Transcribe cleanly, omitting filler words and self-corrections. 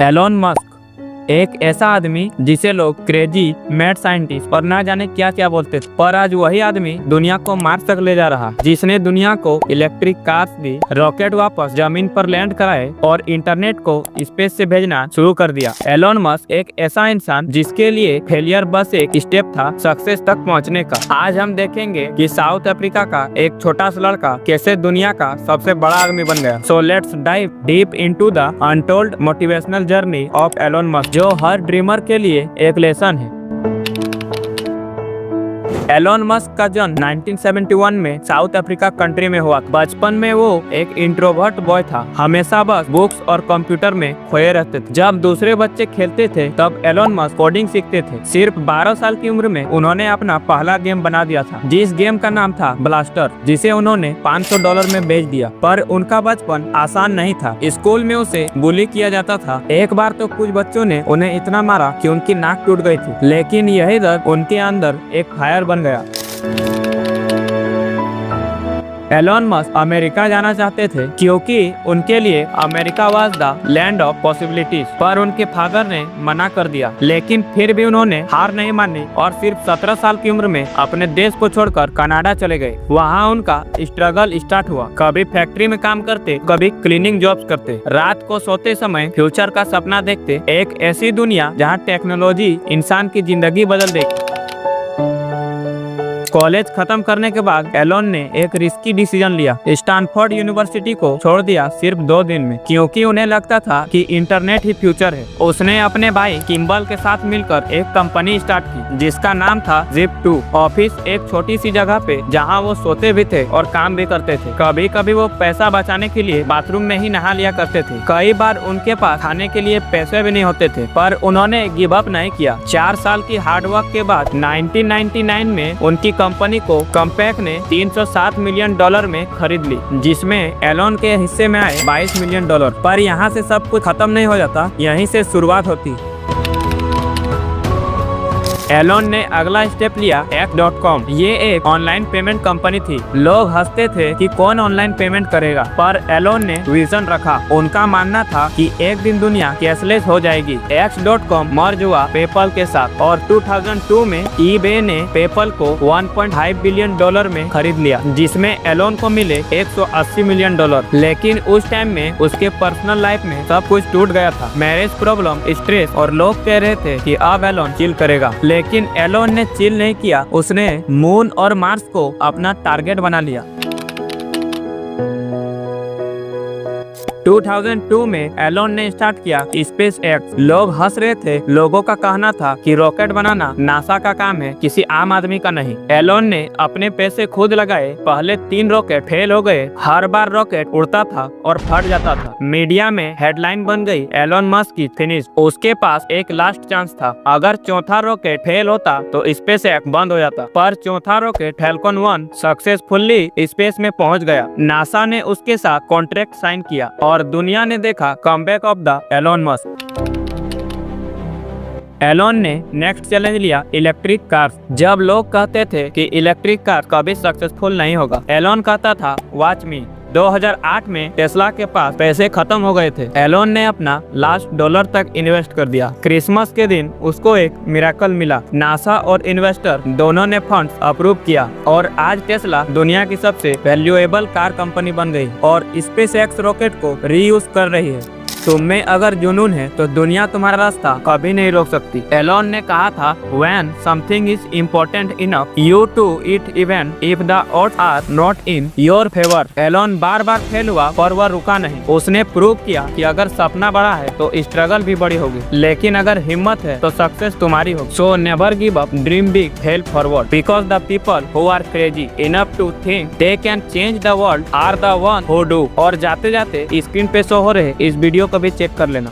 Elon Musk एक ऐसा आदमी जिसे लोग क्रेजी, मैड साइंटिस्ट और ना जाने क्या क्या बोलते थे, पर आज वही आदमी दुनिया को मार्स तक ले जा रहा, जिसने दुनिया को इलेक्ट्रिक कार्स दी, रॉकेट वापस जमीन पर लैंड कराए और इंटरनेट को स्पेस से भेजना शुरू कर दिया। एलोन मस्क एक ऐसा इंसान जिसके लिए फेलियर बस एक स्टेप था सक्सेस तक पहुँचने का। आज हम देखेंगे कि साउथ अफ्रीका का एक छोटा सा लड़का कैसे दुनिया का सबसे बड़ा आदमी बन गया। So let's dive deep into the untold motivational journey of Elon Musk, जो हर ड्रीमर के लिए एक लेसन है। एलोन मस्क का जन्म 1971 में साउथ अफ्रीका कंट्री में हुआ। बचपन में वो एक इंट्रोवर्ट बॉय था, हमेशा बस बुक्स और कंप्यूटर में खोए रहते थे। जब दूसरे बच्चे खेलते थे तब एलोन मस्क कोडिंग सीखते थे। सिर्फ 12 साल की उम्र में उन्होंने अपना पहला गेम बना दिया था, जिस गेम का नाम था ब्लास्टर, जिसे उन्होंने $500 में बेच दिया। पर उनका बचपन आसान नहीं था। स्कूल में उसे बुली किया जाता था। एक बार तो कुछ बच्चों ने उन्हें इतना मारा कि उनकी नाक टूट गई थी, लेकिन यही दर्द उनके अंदर एक फायर बन गया। एलोन मस्क अमेरिका जाना चाहते थे क्योंकि उनके लिए America was the land of possibilities, पर उनके फादर ने मना कर दिया। लेकिन फिर भी उन्होंने हार नहीं मानी और सिर्फ 17 साल की उम्र में अपने देश को छोड़कर कनाडा चले गए। वहाँ उनका स्ट्रगल स्टार्ट हुआ। कभी फैक्ट्री में काम करते, कभी क्लीनिंग जॉब्स करते, रात को सोते समय फ्यूचर का सपना देखते, एक ऐसी दुनिया जहाँ टेक्नोलॉजी इंसान की जिंदगी बदल देगी। कॉलेज खत्म करने के बाद एलोन ने एक रिस्की डिसीजन लिया। स्टैनफोर्ड यूनिवर्सिटी को छोड़ दिया सिर्फ 2 दिन में, क्योंकि उन्हें लगता था कि इंटरनेट ही फ्यूचर है। उसने अपने भाई किम्बल के साथ मिलकर एक कंपनी स्टार्ट की जिसका नाम था Zip2। ऑफिस एक छोटी सी जगह पे जहां वो सोते भी थे और काम भी करते थे। कभी कभी वो पैसा बचाने के लिए बाथरूम में ही नहा लिया करते थे। कई बार उनके पास खाने के लिए पैसे भी नहीं होते थे, पर उन्होंने गिव अप नहीं किया। 4 साल की हार्डवर्क के बाद 1999 में उनकी कंपनी को कॉम्पैक ने $307 मिलियन में खरीद ली, जिसमें एलोन के हिस्से में आए $22 मिलियन। पर यहाँ से सब कुछ खत्म नहीं हो जाता, यहीं से शुरुआत होती। एलोन ने अगला स्टेप लिया X.com। ये एक ऑनलाइन पेमेंट कंपनी थी। लोग हंसते थे कि कौन ऑनलाइन पेमेंट करेगा, पर एलोन ने विजन रखा। उनका मानना था कि एक दिन दुनिया कैशलेस हो जाएगी। X.com मर्ज हुआ पेपल के साथ और 2002 में eBay ने पेपल को $1.5 बिलियन में खरीद लिया, जिसमें एलोन को मिले $180 मिलियन। लेकिन उस टाइम में उसके पर्सनल लाइफ में सब कुछ टूट गया था। मैरिज प्रॉब्लम, स्ट्रेस, और लोग कह रहे थे कि अब एलोन चिल करेगा। लेकिन एलोन ने चिल नहीं किया। उसने मून और मार्स को अपना टारगेट बना लिया। 2002 में एलोन ने स्टार्ट किया स्पेस एक्स। लोग हंस रहे थे। लोगों का कहना था कि रॉकेट बनाना नासा का काम है, किसी आम आदमी का नहीं। एलोन ने अपने पैसे खुद लगाए। पहले 3 रॉकेट फेल हो गए। हर बार रॉकेट उड़ता था और फट जाता था। मीडिया में हेडलाइन बन गई, एलोन मस्क की फिनिश। उसके पास एक लास्ट चांस था। अगर चौथा रॉकेट फेल होता तो स्पेस एक्स बंद हो जाता, पर चौथा रॉकेट फैल्कन 1 सक्सेसफुली स्पेस में पहुंच गया। नासा ने उसके साथ कॉन्ट्रैक्ट साइन किया और दुनिया ने देखा comeback of the Elon Musk. Elon ने नेक्स्ट चैलेंज लिया इलेक्ट्रिक कार्स। जब लोग कहते थे कि इलेक्ट्रिक कार कभी सक्सेसफुल नहीं होगा, एलोन कहता था वॉच मी। 2008 में टेस्ला के पास पैसे खत्म हो गए थे। एलोन ने अपना लास्ट डॉलर तक इन्वेस्ट कर दिया। क्रिसमस के दिन उसको एक मिरेकल मिला। नासा और इन्वेस्टर दोनों ने फंड्स अप्रूव किया और आज टेस्ला दुनिया की सबसे वैल्यूएबल कार कंपनी बन गई और स्पेस एक्स रॉकेट को रीयूज कर रही है। तुम में अगर जुनून है तो दुनिया तुम्हारा रास्ता कभी नहीं रोक सकती। एलोन ने कहा था, when something is important enough, you do it even if the odds are not in your favor। Elon बार बार फेल हुआ पर वह रुका नहीं। उसने प्रूव किया कि अगर सपना बड़ा है तो स्ट्रगल भी बड़ी होगी, लेकिन अगर हिम्मत है तो सक्सेस तुम्हारी होगी। So never give up, dream big, help forward, because the people who are crazy enough to think they can change the world are the one who do। और जाते जाते स्क्रीन पे शो हो रहे इस वीडियो को भी चेक कर लेना।